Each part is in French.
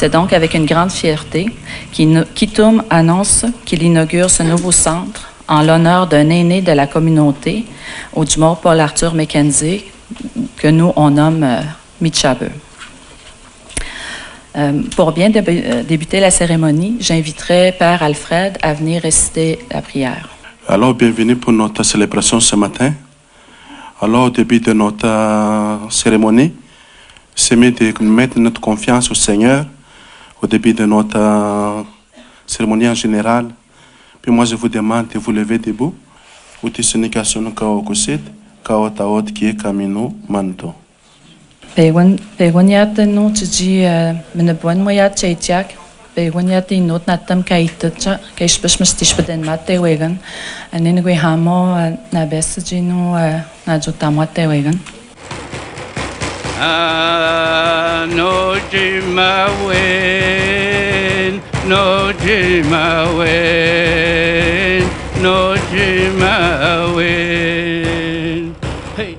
C'est donc avec une grande fierté qu'Itum annonce qu'il inaugure ce nouveau centre en l'honneur d'un aîné de la communauté, Ojmo Paul Arthur Mackenzie, que nous, on nomme Michabe. Pour bien débuter la cérémonie, j'inviterai Père Alfred à venir réciter la prière. Alors, bienvenue pour notre célébration ce matin. Alors, au début de notre cérémonie, c'est mieux de mettre notre confiance au Seigneur au début de notre cérémonie en général. Puis moi, je vous demande de vous lever debout. Ou de se négationer au kusit, kao taot qui est camino manto. Bewanyat no tji menabwan moyat chaichak. Bewanyat inot natam kaitcha kaishbash mastishbaden mate wegan. Anengwe hamo na besjino na jotamate wegan. No jimawen, no jimawen, no jimawen. Hey,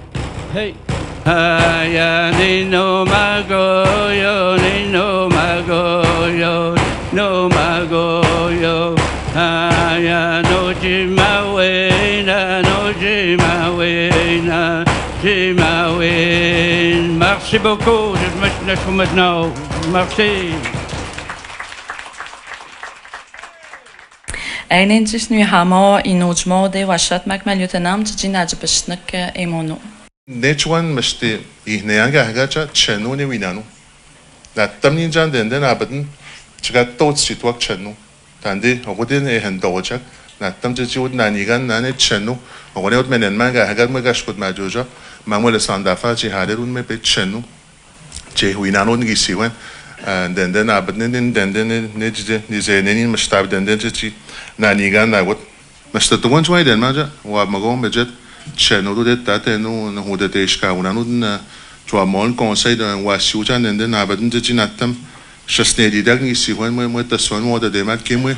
hey. Ayani no magoyo, ni no magoyo, no magoyo. Aya no jimawen, no jimawen, jimawen. Merci beaucoup, je me suis maintenant. Merci. Einentis nu hamo inojmo de washat makmalutanam tjinajbashnak emono. Nechuan mesti ihneanga hagacha chenune winanu. La tamninjan denden abaden chiga tot situak chenu. Tandi ogudin ehendochak na tamjiud nanigan nane chenu. Ogoneot menen manga hagat magashkut majoja. Mamule sandafa chi haderun me pe chenu. Che winanu ngisiwen. Denden abaden denden nejde nizenenin mashtab denden chi nanigan na wat. Mastatuan chwai den maja wa magom bejet chenu de tate no hude teshka unanu na chwa mon conseil de wasiuja denden abaden chi natam shasnedi dag ngisiwen mo tason mo de demat kemwe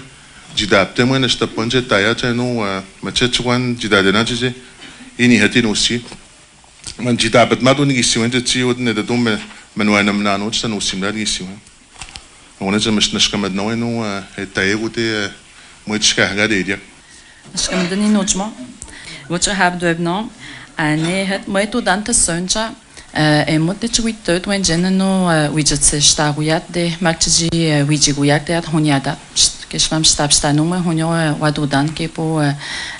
jidapte mo nashtaponje taya chenu machechwan jidadena chi ini hatin usi man jidabat madu ngisiwen chi udne de dum menwanam nanu chan usim da ngisiwen ona je mashkamad no eno etayegute mochka hagadedia Skamdani nojmo wat je hebt dubno ane het moito dante sonja emot de chwit wen jenno widget se staruyat de makji widjiguyat de honyada keshvam stabstanu me honyo wadudan ke po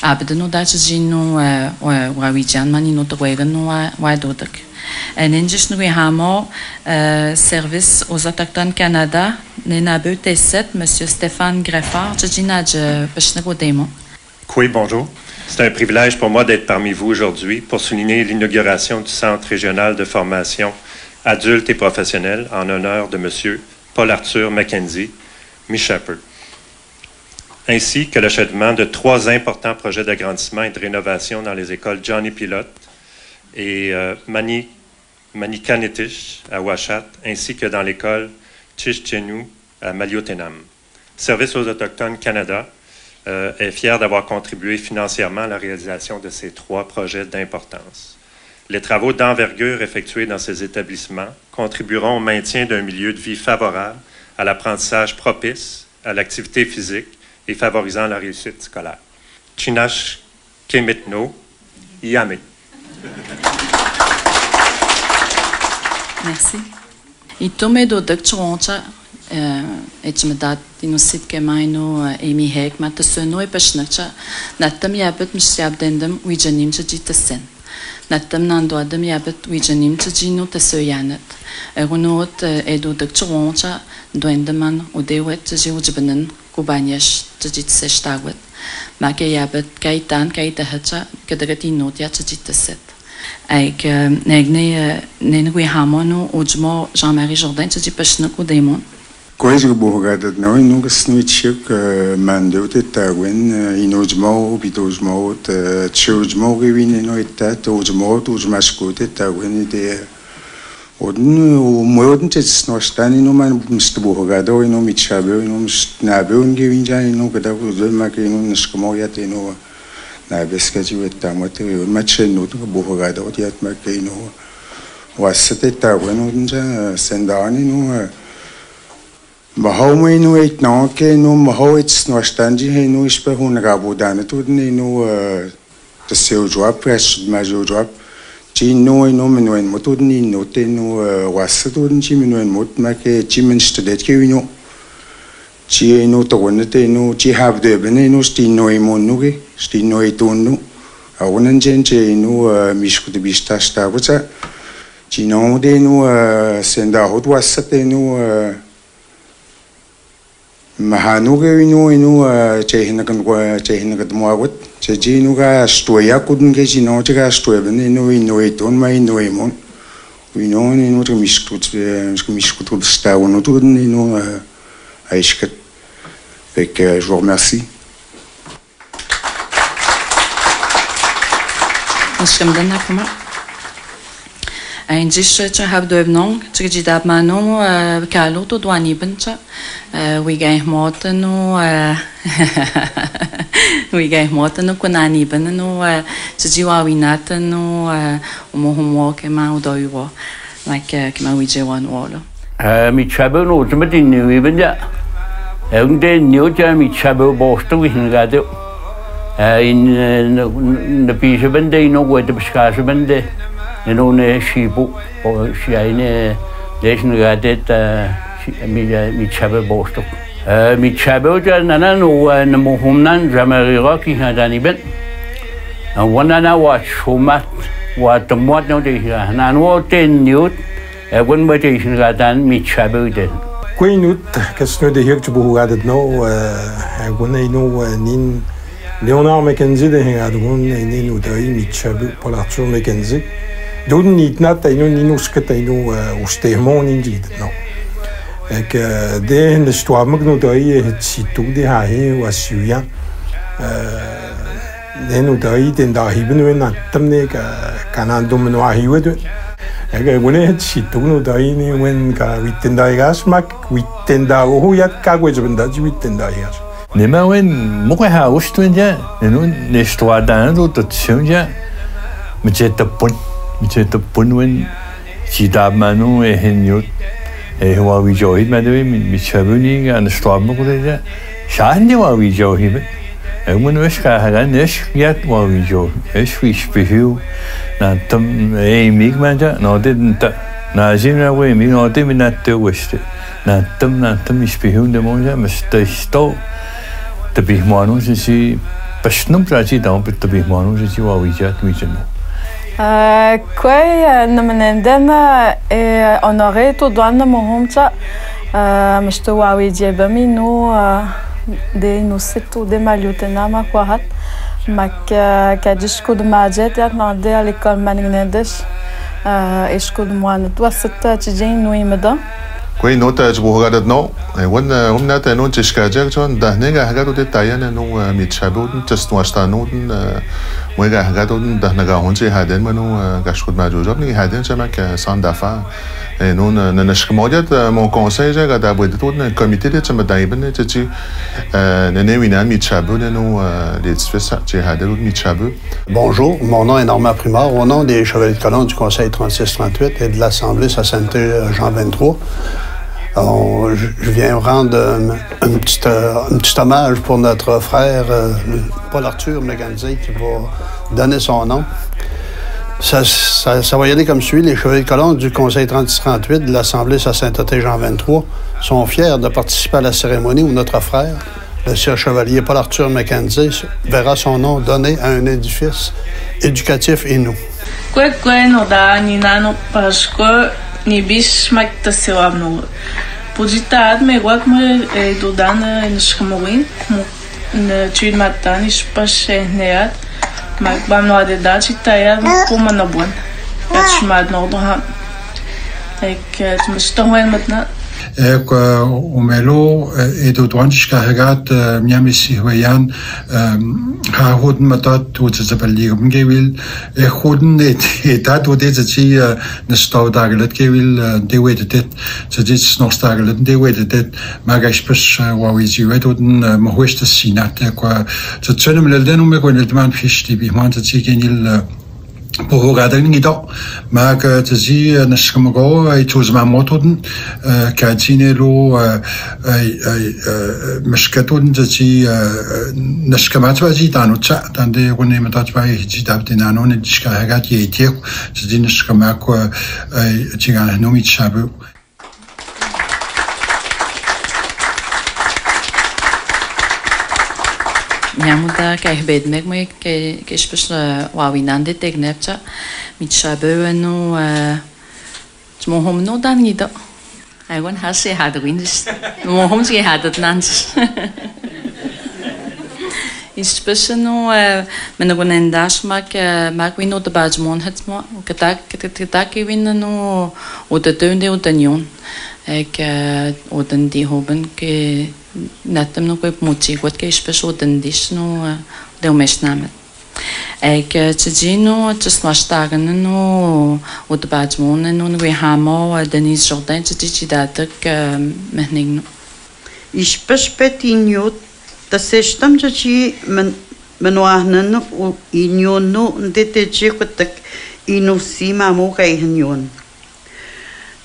abdeno dachjino wa widjan manino twegano wadodak Nenjish nous avons service aux autochtones Canada, Nenabe T7, Monsieur Stéphane Greffard, Oui, bonjour. C'est un privilège pour moi d'être parmi vous aujourd'hui pour souligner l'inauguration du Centre régional de formation adultes et professionnels en honneur de Monsieur Paul Arthur Mackenzie, Michaper, ainsi que l'achèvement de 3 importants projets d'agrandissement et de rénovation dans les écoles Johnny Pilote et Manikanetish à Ouachat, ainsi que dans l'école Tishchenu à Maliotenam. Service aux Autochtones Canada est fier d'avoir contribué financièrement à la réalisation de ces 3 projets d'importance. Les travaux d'envergure effectués dans ces établissements contribueront au maintien d'un milieu de vie favorable, à l'apprentissage propice, à l'activité physique et favorisant la réussite scolaire. Chinash Kemetno Yame. Merci. Itome do doktoroncha etmedat inusit kemaino emi hek matasono e pashnakcha natam yabet msyabdendam wijanim chajitasen natam nandoadam yabet wijanim chajino tasoyanat egunot edo doktoroncha doendaman udewet chajiujbanan kubanyash chajitseshtawet make yabet kaitan kaitahacha kadagatino tia chajitaset avec Nenegui Hamono, Ojmo, Jean-Marie Jourdain, tu dis pas chinois démon. Quoi je regarde non nous que snitchik mando te tawin inojmo bitojmo chojmo gewin no etat ojmo tojmasko te tawin de odn moodn te snostani no man msto bogado no michabe no nabe un gewin jani no kada zo makino nskmo yate no na beskaji wetamote macheno to bogado yat makino wasete tawin onja sendani no Mahau inu eit nanke inu mahau eit nostanji inu ispe hun rabudana tudin inu taseu joab pres majo joab ci inu menuen mutudin inu tenu wasa tudin ci menuen mut make ci menstedet ke inu ci inu tawonete inu ci habde bene inu stino imunuge stino itunu awunan jenje inu mishku de bista stabuza ci no de inu senda hot wasa tenu Mahanuge inu chehina kan muagut chejinu ga stoya kudun ke jino chega stoya ben inu eton ma inu emon inu miskut sta onu tudun inu aishkat fait que je vous remercie. Ein Jische hab doevnong, chigidab mano, kalo to douani bencha, we gay morteno, we gay morteno kunani benno, chijiwa winateno, umohomo kema udoiwo, like kema wijewan wolo. Mi chabo no tumati new even ya. Unde new jam mi chabo bosto we hingado. In the piece of bende no way to discuss bende. Ne shibu o shiine lesn gadet mi chabe bosto mi chabe ja nana no na mohumnan jamariga ki hadani ben wana na wa chumat wa tomot no de nan wo ten newt gon mate shin gadan mi chabe de Quinut kasno de hirch bu gadet no gona ino nin Leonard Mackenzie de gadon nin udai mi chabe pour Arthur Mackenzie Doden niet nat ino ninosket ino ustemon injid no. Ek de de stoamig no dai het situ de ha he wasuya. De no dai den da hiben wen natamne kanan dum no hiwed. Ek wone het situ no dai ni wen ka witten da gas mak witten da ho yat ka gwejben da witten da gas. Ne ma wen mo ha ustwen ja no ne stoa dan do tot ja. Met jet pon Met de punwen, Sidab Manu en Henjot, en waar we zo heen met hem, met Shabuning en de storm ook dat. Zijn waar we zo heen. En we nu gaan is ja waar we zo. Is we speel. Na tam meek man ja, nou dit na zien we meek nou dit met de west. Na tam speel de monja, maar sto. De bigmanu ze pasnum praatje dan met de bigmanu ze waar we zo met hem. Quei namanendem honoré to douane mohomcha mishto wawi jebami no de no seto de maliotenama kwahat mak kadishko de majet ya nande à l'école manignedes esco de moine to setta tijin no imada Quei nota jbugadat no wan umnata no tishkajak jon dahnega hagado de tayana no mitchabuden testwastanoden Moi, regarde, dans la garantie, Haden, maintenant, gâche-coup de ma job, ni Haden, c'est ma centre d'affaires. Et nous, mon conseil, j'ai regardé tout le comité de ce daïben, tu Bonjour, mon nom est Normand Primard, au nom des Chevaliers de Colombe du Conseil 36-38 et de l'Assemblée Sainte Jean 23. Je viens rendre un petit hommage pour notre frère Paul Arthur Mackenzie qui va donner son nom. Ça va y aller comme suit. Les Chevaliers de Colombe du Conseil 36-38 de l'Assemblée Sainte Jean 23 sont fiers de participer à la cérémonie où notre frère, le Sir Chevalier Paul Arthur Mackenzie, verra son nom donné à un édifice éducatif et nous. Ni bish magtasiwab no pujitad me wak me dodan nishkamowin na tuid matan ispash neat magbam no adeda chitaya kuma no bon atshmad no dohan ek tmishtowen matna Omelo edo dwanchka hagat miamisi hwayan ha hoden matat to ze beligum gewil hoden etat wo deze chi na stau dagelet gewil de weet dit ze dit nog stagelet de weet dit magash pers wa we ji weet hoden ma hoeste sinat kwa ze tsunem le den me kon le man fish die man ze genil Puhugadag nito mag tzi nashkamago ay tuzmamotun kadzinelo mashkatun tzi nashkamatbaji tanutsa tande kune matatba hijidabdinano ne dishkahagat yetiek tzi nashkamako tziga nomit shabu. Nyamuda kay bedmek mo kay special wawinande tegnepcha mitchabe no mohom no dan gido I want hasi hadwin mohom ge hadat nans is special no menagonendash mak wino de bajmon het mo katak win no oder dönde unternion ek oden die hoben ke natem no kwe mochi wat ke special den disno de mesnamet ek tjino tsmashtagen no od bajmon no we hamo denis jordan tjidatek mehnigno ich bespetinjot das sestam tji menwahnen o inyono ndete tjikotek inusima mo kai henyon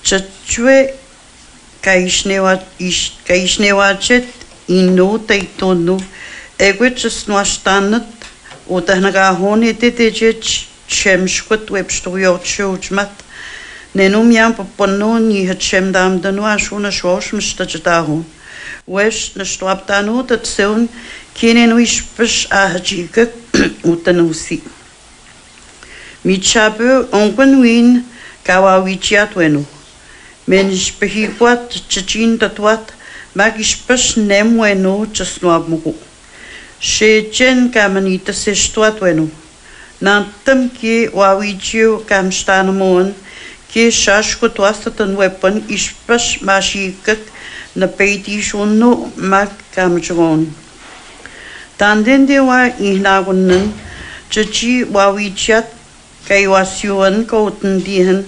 tjwe Kaishnewachet ino taitonu egwitches noastanat o tahnagahoni tetejet shemshkut webstoyotshujmat nenum yam poponno ni hachem dam danua shuna shosh mstajtahu wesh nastwaptanu tatsun kinen wishpish ahjika utanusi michabu ongunwin kawawichiatwenu Menish behiquat chichin tatuat magish pesh nemweno chasnuabmugu. Shechen kamanita sestuatweno. Nantam ki wawichio kamstanamoan ki shashkutuastatan weapon ishpesh mashikak na peiti shunno mag kamchagon. Tandende wa ihnagunan chichi wawichiat kaiwasuan kautandihan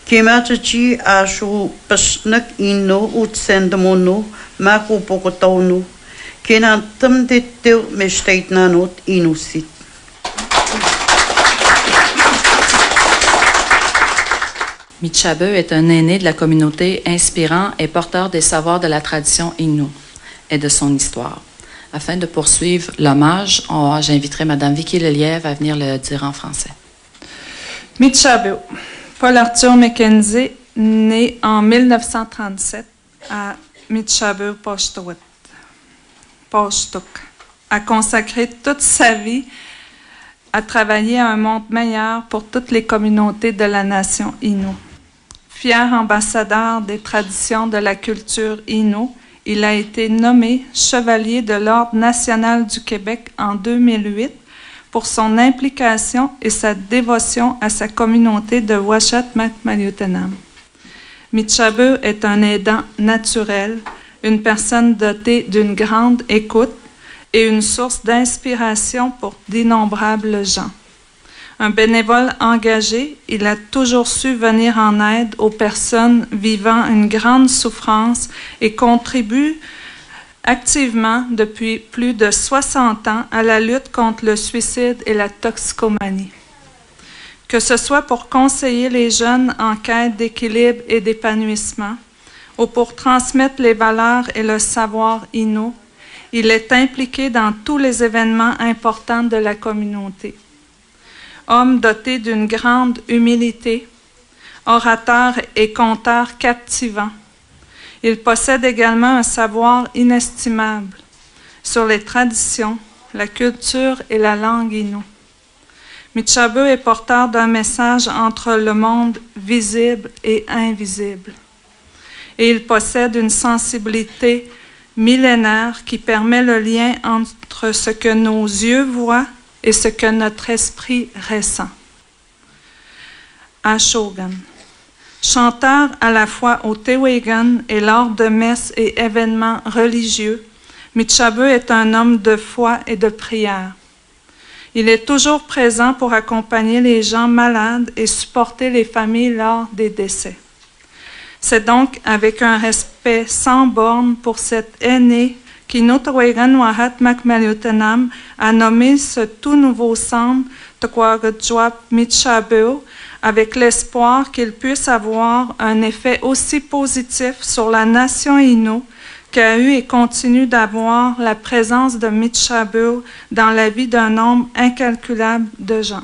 Kematachi ashu pasnak ino utsendamono makupokotonu kenatam deteu mestaitnanot inusit. Mitchabe est un aîné de la communauté inspirant et porteur des savoirs de la tradition Innu et de son histoire. Afin de poursuivre l'hommage, j'inviterai Madame Vicky Lelièvre à venir le dire en français. Mitchabe. Paul Arthur Mackenzie, né en 1937 à Mitchabe, Pochtok, a consacré toute sa vie à travailler à un monde meilleur pour toutes les communautés de la nation Innu. Fier ambassadeur des traditions de la culture Innu, il a été nommé chevalier de l'Ordre national du Québec en 2008 pour son implication et sa dévotion à sa communauté de Ouashat-Makmaliotenam. Mitchabe est un aidant naturel, une personne dotée d'une grande écoute et une source d'inspiration pour d'innombrables gens. Un bénévole engagé, il a toujours su venir en aide aux personnes vivant une grande souffrance et contribue activement depuis plus de 60 ans à la lutte contre le suicide et la toxicomanie. Que ce soit pour conseiller les jeunes en quête d'équilibre et d'épanouissement, ou pour transmettre les valeurs et le savoir Innu, il est impliqué dans tous les événements importants de la communauté. Homme doté d'une grande humilité, orateur et conteur captivant, il possède également un savoir inestimable sur les traditions, la culture et la langue Innu. Mitchabe est porteur d'un message entre le monde visible et invisible. Et il possède une sensibilité millénaire qui permet le lien entre ce que nos yeux voient et ce que notre esprit ressent. Ashogan. Chanteur à la fois au Tewegan et lors de messes et événements religieux, Mitchabe est un homme de foi et de prière. Il est toujours présent pour accompagner les gens malades et supporter les familles lors des décès. C'est donc avec un respect sans borne pour cet aîné qu'Innu Tewegan Ouashat-Makmaliotenam a nommé ce tout nouveau centre Tquagajwap Mitchabeu avec l'espoir qu'il puisse avoir un effet aussi positif sur la nation Innu qu'a eu et continue d'avoir la présence de Mitchabeu dans la vie d'un nombre incalculable de gens.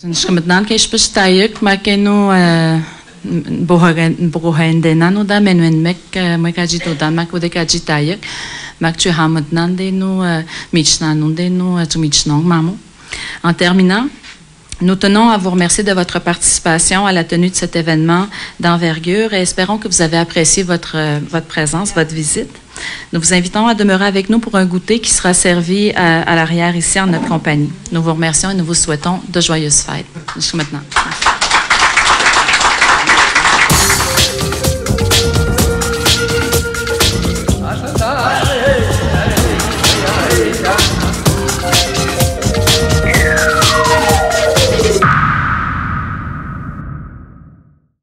Nishkamatnan keshpish tayak makeno bohagendena no da menwen mek mekajito da makode kajitayak maktu hamatnan de no michnan de no tu michnong mamu. En terminant, nous tenons à vous remercier de votre participation à la tenue de cet événement d'envergure et espérons que vous avez apprécié votre présence, votre visite. Nous vous invitons à demeurer avec nous pour un goûter qui sera servi à l'arrière ici en notre compagnie. Nous vous remercions et nous vous souhaitons de joyeuses fêtes. Jusqu'à maintenant. Merci.